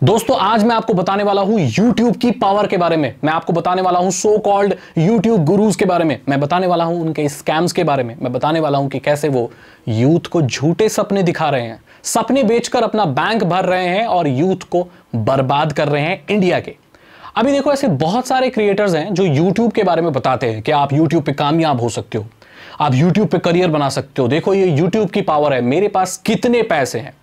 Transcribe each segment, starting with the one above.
दोस्तों आज मैं आपको बताने वाला हूं YouTube की पावर के बारे में। मैं आपको बताने वाला हूं सो कॉल्ड YouTube गुरुज के बारे में। मैं बताने वाला हूं उनके स्कैम्स के बारे में। मैं बताने वाला हूं कि कैसे वो यूथ को झूठे सपने दिखा रहे हैं, सपने बेचकर अपना बैंक भर रहे हैं और यूथ को बर्बाद कर रहे हैं इंडिया के। अभी देखो, ऐसे बहुत सारे क्रिएटर्स हैं जो YouTube के बारे में बताते हैं कि आप YouTube पे कामयाब हो सकते हो, आप YouTube पे करियर बना सकते हो, देखो ये YouTube की पावर है, मेरे पास कितने पैसे हैं।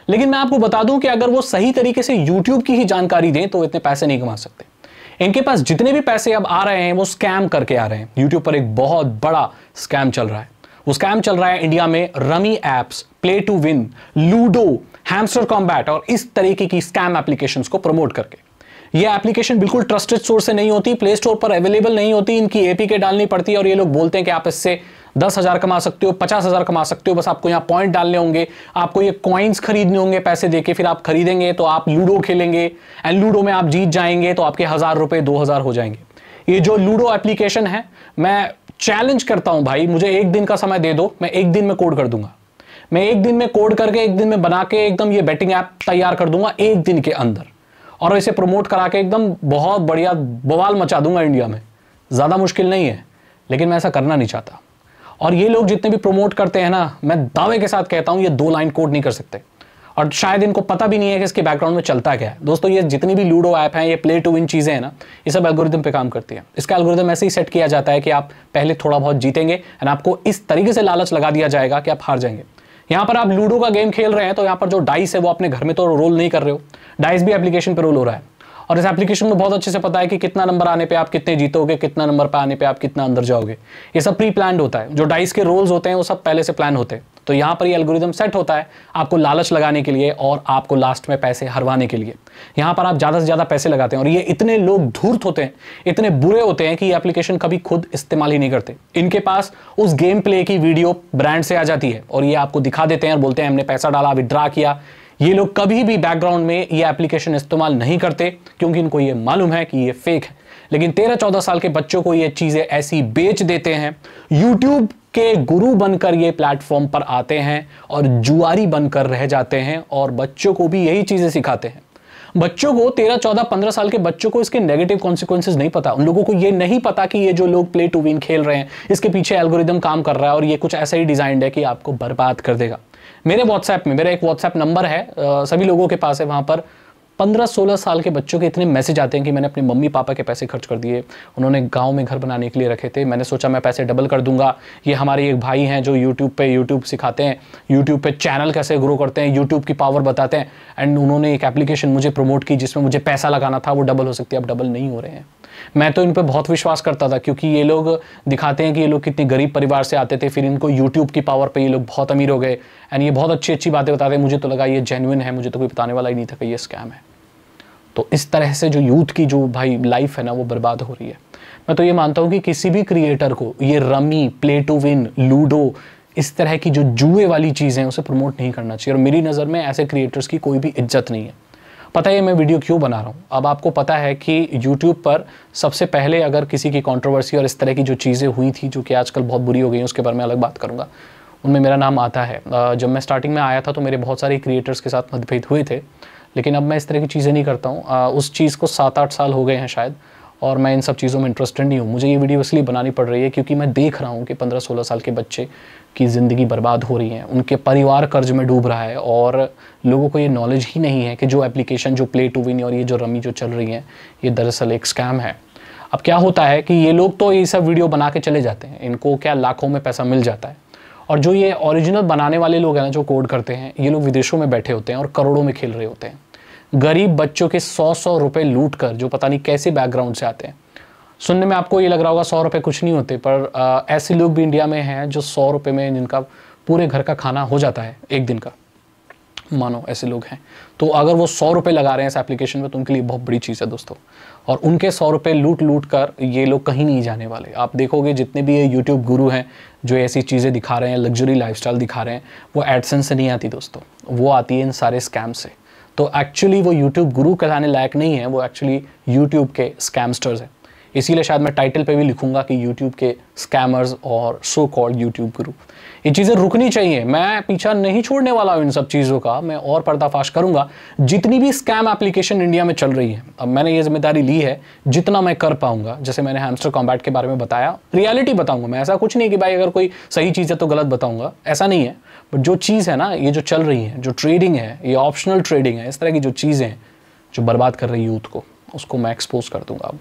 लेकिन मैं आपको बता दूं कि अगर वो सही तरीके से YouTube की ही जानकारी दें तो इतने पैसे नहीं कमा सकते। इनके पास जितने भी पैसे अब आ रहे हैं वो स्कैम करके आ रहे हैं। YouTube पर एक बहुत बड़ा स्कैम चल रहा है। वो स्कैम चल रहा है इंडिया में rummy apps, play to win, ludo, Hamster Kombat और इस तरीके की स्कैम एप्लीकेशंस को प्रमोट करके। ये एप्लीकेशन बिल्कुल ट्रस्टेड सोर्स से नहीं होती, प्ले स्टोर पर अवेलेबल नहीं होती, इनकी एपीके डालनी पड़ती है और ये लोग बोलते हैं कि आप इससे 10,000 कमा सकते हो, 50,000 कमा सकते हो, बस आपको यहाँ पॉइंट डालने होंगे, आपको ये कॉइन्स खरीदने होंगे पैसे देके, फिर आप खरीदेंगे तो आप लूडो खेलेंगे एंड लूडो में आप जीत जाएंगे तो आपके 1,000 रुपए 2,000 हो जाएंगे। ये जो लूडो एप्लीकेशन है, मैं चैलेंज करता हूं भाई, मुझे एक दिन का समय दे दो, मैं एक दिन में कोड कर दूंगा। मैं एक दिन में कोड करके, एक दिन में बना के एकदम ये बेटिंग ऐप तैयार कर दूंगा एक दिन के अंदर, और इसे प्रमोट करा के एकदम बहुत बढ़िया बवाल मचा दूंगा इंडिया में। ज्यादा मुश्किल नहीं है, लेकिन मैं ऐसा करना नहीं चाहता। और ये लोग जितने भी प्रमोट करते हैं ना, मैं दावे के साथ कहता हूं ये 2 लाइन कोड नहीं कर सकते, और शायद इनको पता भी नहीं है कि इसके बैकग्राउंड में चलता क्या है। दोस्तों ये जितनी भी लूडो ऐप हैं, ये प्ले टू विन चीजें हैं ना, ये सब एल्गोरिदम पे काम करती है। इसका एल्गोरिदम ऐसे ही सेट किया जाता है कि आप पहले थोड़ा बहुत जीतेंगे एंड आपको इस तरीके से लालच लगा दिया जाएगा कि आप हार जाएंगे। यहाँ पर आप लूडो का गेम खेल रहे हैं तो यहाँ पर जो डाइस है वो अपने घर में तो रोल नहीं कर रहे हो, डाइस भी एप्लीकेशन पे रोल हो रहा है, और इस एप्लीकेशन को बहुत अच्छे से पता है कि कितना नंबर आने पे आप कितने जीतोगे, कितना नंबर पे आने पे आप कितना अंदर जाओगे। ये सब प्री प्लान्ड होता है। जो डाइस के रोल्स होते हैं वो सब पहले से प्लान होते हैं। तो यहाँ पर ये एल्गोरिदम सेट होता है आपको लालच लगाने के लिए और आपको लास्ट में पैसे हरवाने के लिए। यहाँ पर आप ज़्यादा से ज़्यादा पैसे लगाते हैं और ये इतने लोग धूर्त होते हैं, इतने बुरे होते हैं कि ये एप्लीकेशन कभी खुद इस्तेमाल ही नहीं करते। इनके पास उस गेम प्ले की वीडियो ब्रांड से आ जाती है और ये आपको दिखा देते हैं और बोलते हैं हमने पैसा डाला, विड्रॉ किया। ये लोग कभी भी बैकग्राउंड में ये एप्लीकेशन इस्तेमाल नहीं करते क्योंकि इनको ये मालूम है कि ये फेक है। लेकिन 13-14 साल के बच्चों को ये चीजें ऐसी बेच देते हैं। YouTube के गुरु बनकर ये प्लेटफॉर्म पर आते हैं और जुआरी बनकर रह जाते हैं और बच्चों को भी यही चीजें सिखाते हैं। बच्चों को 13, 14, 15 साल के बच्चों को इसके नेगेटिव कॉन्सिक्वेंसेस नहीं पता। उन लोगों को ये नहीं पता कि ये जो लोग प्ले टू विन खेल रहे हैं इसके पीछे एल्गोरिदम काम कर रहा है और ये कुछ ऐसा ही डिजाइंड है कि आपको बर्बाद कर देगा। मेरे व्हाट्सएप में, मेरा एक व्हाट्सएप नंबर है, सभी लोगों के पास है, वहाँ पर 15-16 साल के बच्चों के इतने मैसेज आते हैं कि मैंने अपने मम्मी पापा के पैसे खर्च कर दिए, उन्होंने गांव में घर बनाने के लिए रखे थे, मैंने सोचा मैं पैसे डबल कर दूंगा। ये हमारे एक भाई हैं जो यूट्यूब सिखाते हैं, यूट्यूब पे चैनल कैसे ग्रो करते हैं, यूट्यूब की पावर बताते हैं, एंड उन्होंने एक एप्लीकेशन मुझे प्रमोट की जिसमें मुझे पैसा लगाना था, वो डबल हो सकती है, अब डबल नहीं हो रहे हैं। मैं तो इन पर बहुत विश्वास करता था क्योंकि ये लोग दिखाते हैं कि ये लोग कितने गरीब परिवार से आते थे, फिर इनको यूट्यूब की पावर पे ये लोग बहुत अमीर हो गए एंड ये बहुत अच्छी अच्छी बातें बताते हैं। मुझे तो लगा ये जेन्युइन है, मुझे तो कोई बताने वाला ही नहीं था कि ये स्कैम है। तो इस तरह से जो यूथ की जो भाई लाइफ है ना वो बर्बाद हो रही है। मैं तो ये मानता हूँ कि किसी भी क्रिएटर को ये rummy, play to win, ludo, इस तरह की जो जुए वाली चीज़ें हैं उसे प्रमोट नहीं करना चाहिए। और मेरी नज़र में ऐसे क्रिएटर्स की कोई भी इज्जत नहीं है। पता है मैं वीडियो क्यों बना रहा हूँ? अब आपको पता है कि YouTube पर सबसे पहले अगर किसी की कंट्रोवर्सी और इस तरह की जो चीज़ें हुई थी जो कि आजकल बहुत बुरी हो गई हैं, उसके बारे में अलग बात करूँगा, उनमें मेरा नाम आता है। जब मैं स्टार्टिंग में आया था तो मेरे बहुत सारे क्रिएटर्स के साथ मतभेद हुए थे, लेकिन अब मैं इस तरह की चीज़ें नहीं करता हूँ। उस चीज़ को 7-8 साल हो गए हैं शायद, और मैं इन सब चीज़ों में इंटरेस्टेड नहीं हूँ। मुझे ये वीडियो इसलिए बनानी पड़ रही है क्योंकि मैं देख रहा हूँ कि 15-16 साल के बच्चे की ज़िंदगी बर्बाद हो रही है, उनके परिवार कर्ज में डूब रहा है और लोगों को ये नॉलेज ही नहीं है कि जो एप्लीकेशन, जो प्ले टू विन और ये जो रमी जो चल रही है, ये दरअसल एक स्कैम है। अब क्या होता है कि ये लोग तो ये सब वीडियो बना के चले जाते हैं, इनको क्या लाखों में पैसा मिल जाता है, और जो ये ओरिजिनल बनाने वाले लोग हैं ना, जो कोड करते हैं, ये लोग विदेशों में बैठे होते हैं और करोड़ों में खेल रहे होते हैं। गरीब बच्चों के 100-100 रुपये लूट कर, जो पता नहीं कैसे बैकग्राउंड से आते हैं। सुनने में आपको ये लग रहा होगा 100 रुपये कुछ नहीं होते, पर ऐसे लोग भी इंडिया में हैं जो 100 रुपये में जिनका पूरे घर का खाना हो जाता है एक दिन का, मानो ऐसे लोग हैं। तो अगर वो 100 रुपये लगा रहे हैं इस एप्लीकेशन में तो उनके लिए बहुत बड़ी चीज़ है दोस्तों। और उनके 100 रुपये लूट कर ये लोग कहीं नहीं जाने वाले। आप देखोगे जितने भी ये यूट्यूब गुरु हैं जो ऐसी चीज़ें दिखा रहे हैं, लग्जरी लाइफस्टाइल दिखा रहे हैं, वो एडसेंस से नहीं आती दोस्तों, वो आती है इन सारे स्कैम से। तो एक्चुअली वो यूट्यूब गुरु कहलाने लायक नहीं है, वो एक्चुअली यूट्यूब के स्कैमस्टर्स हैं। इसीलिए शायद मैं टाइटल पे भी लिखूंगा कि यूट्यूब के स्कैमर्स और सो कॉल्ड यूट्यूब गुरु। ये चीज़ें रुकनी चाहिए। मैं पीछा नहीं छोड़ने वाला हूँ इन सब चीज़ों का, मैं और पर्दाफाश करूंगा। जितनी भी स्कैम एप्लीकेशन इंडिया में चल रही है, अब मैंने ये जिम्मेदारी ली है, जितना मैं कर पाऊंगा। जैसे मैंने हैमस्टर कॉम्बैट के बारे में बताया, रियलिटी बताऊंगा मैं, ऐसा कुछ नहीं कि भाई अगर कोई सही चीज़ है तो गलत बताऊंगा, ऐसा नहीं है। बट जो चीज़ है ना, ये जो चल रही है, जो ट्रेडिंग है, ये ऑप्शनल ट्रेडिंग है, इस तरह की जो चीज़ें हैं जो बर्बाद कर रही यूथ को, उसको मैं एक्सपोज कर दूंगा अब।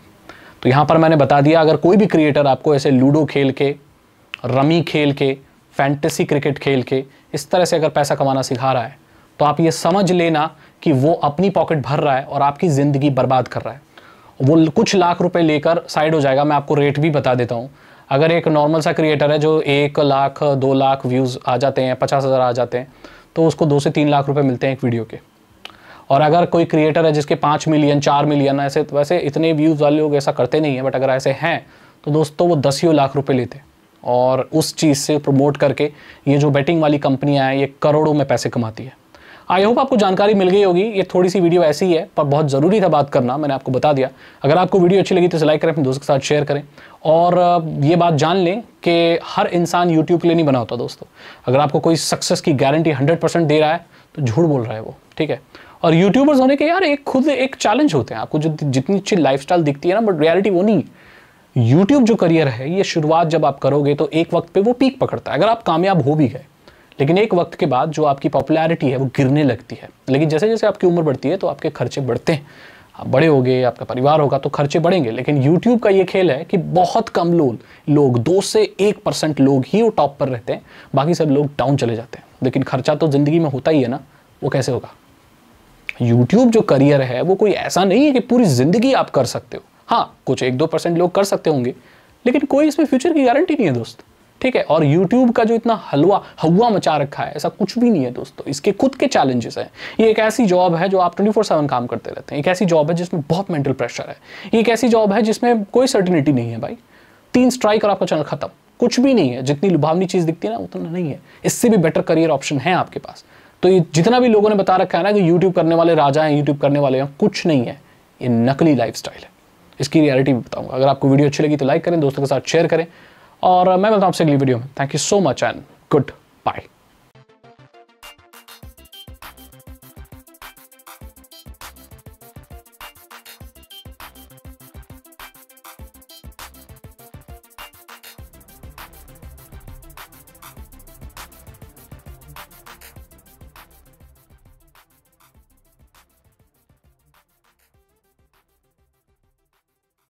तो यहाँ पर मैंने बता दिया, अगर कोई भी क्रिएटर आपको ऐसे लूडो खेल के, रमी खेल के, फैंटेसी क्रिकेट खेल के इस तरह से अगर पैसा कमाना सिखा रहा है, तो आप ये समझ लेना कि वो अपनी पॉकेट भर रहा है और आपकी ज़िंदगी बर्बाद कर रहा है। वो कुछ लाख रुपए लेकर साइड हो जाएगा। मैं आपको रेट भी बता देता हूँ। अगर एक नॉर्मल सा क्रिएटर है जो 1 लाख 2 लाख व्यूज़ आ जाते हैं, 50,000 आ जाते हैं, तो उसको 2 से 3 लाख रुपए मिलते हैं एक वीडियो के। और अगर कोई क्रिएटर है जिसके 5 मिलियन 4 मिलियन, ऐसे वैसे इतने व्यूज़ वाले लोग ऐसा करते नहीं हैं, बट अगर ऐसे हैं तो दोस्तों वो 10 लाख रुपए लेते हैं और उस चीज़ से प्रमोट करके ये जो बेटिंग वाली कंपनियां हैं, ये करोड़ों में पैसे कमाती है। आई होप आपको जानकारी मिल गई होगी। ये थोड़ी सी वीडियो ऐसी ही है, पर बहुत ज़रूरी था बात करना, मैंने आपको बता दिया। अगर आपको वीडियो अच्छी लगी तो इसे लाइक करें, अपने दोस्तों के साथ शेयर करें। और ये बात जान लें कि हर इंसान यूट्यूब के लिए नहीं बना होता दोस्तों। अगर आपको कोई सक्सेस की गारंटी 100% दे रहा है तो झूठ बोल रहा है वो, ठीक है। और यूट्यूबर्स होने के यार एक खुद एक चैलेंज होते हैं। आपको जो जितनी अच्छी लाइफस्टाइल दिखती है ना, बट रियलिटी वो नहीं। यूट्यूब जो करियर है, ये शुरुआत जब आप करोगे तो एक वक्त पे वो पीक पकड़ता है। अगर आप कामयाब हो भी गए, लेकिन एक वक्त के बाद जो आपकी पॉपुलैरिटी है वो गिरने लगती है। लेकिन जैसे जैसे आपकी उम्र बढ़ती है तो आपके खर्चे बढ़ते हैं। आप बड़े होगे, आपका परिवार होगा तो खर्चे बढ़ेंगे। लेकिन यूट्यूब का ये खेल है कि बहुत कम लोग 2 से 1% लोग ही वो टॉप पर रहते हैं, बाकी सब लोग डाउन चले जाते हैं। लेकिन खर्चा तो ज़िंदगी में होता ही है ना, वो कैसे होगा। यूट्यूब जो करियर है वो कोई ऐसा नहीं है कि पूरी ज़िंदगी आप कर सकते हो। हाँ, कुछ 1-2% लोग कर सकते होंगे, लेकिन कोई इसमें फ्यूचर की गारंटी नहीं है दोस्त, ठीक है। और यूट्यूब का जो इतना हवा मचा रखा है, ऐसा कुछ भी नहीं है दोस्तों। इसके खुद के चैलेंजेस हैं। ये एक ऐसी जॉब है जो आप 24/7 काम करते रहते हैं। एक ऐसी जॉब है जिसमें बहुत मेंटल प्रेशर है। ये एक ऐसी जॉब है जिसमें कोई सर्टिनिटी नहीं है भाई। 3 स्ट्राइक और आपका चैनल खत्म, कुछ भी नहीं है। जितनी लुभावनी चीज़ दिखती है ना, उतना नहीं है। इससे भी बेटर करियर ऑप्शन है आपके पास। तो ये जितना भी लोगों ने बता रखा है ना कि यूट्यूब करने वाले राजा हैं, यूट्यूब करने वाले हैं, कुछ नहीं है। ये नकली लाइफस्टाइल है। इसकी रियलिटी भी बताऊंगा। अगर आपको वीडियो अच्छी लगी तो लाइक करें, दोस्तों के साथ शेयर करें, और मैं मिलता हूं आपसे अगली वीडियो में। Thank you so much and good bye.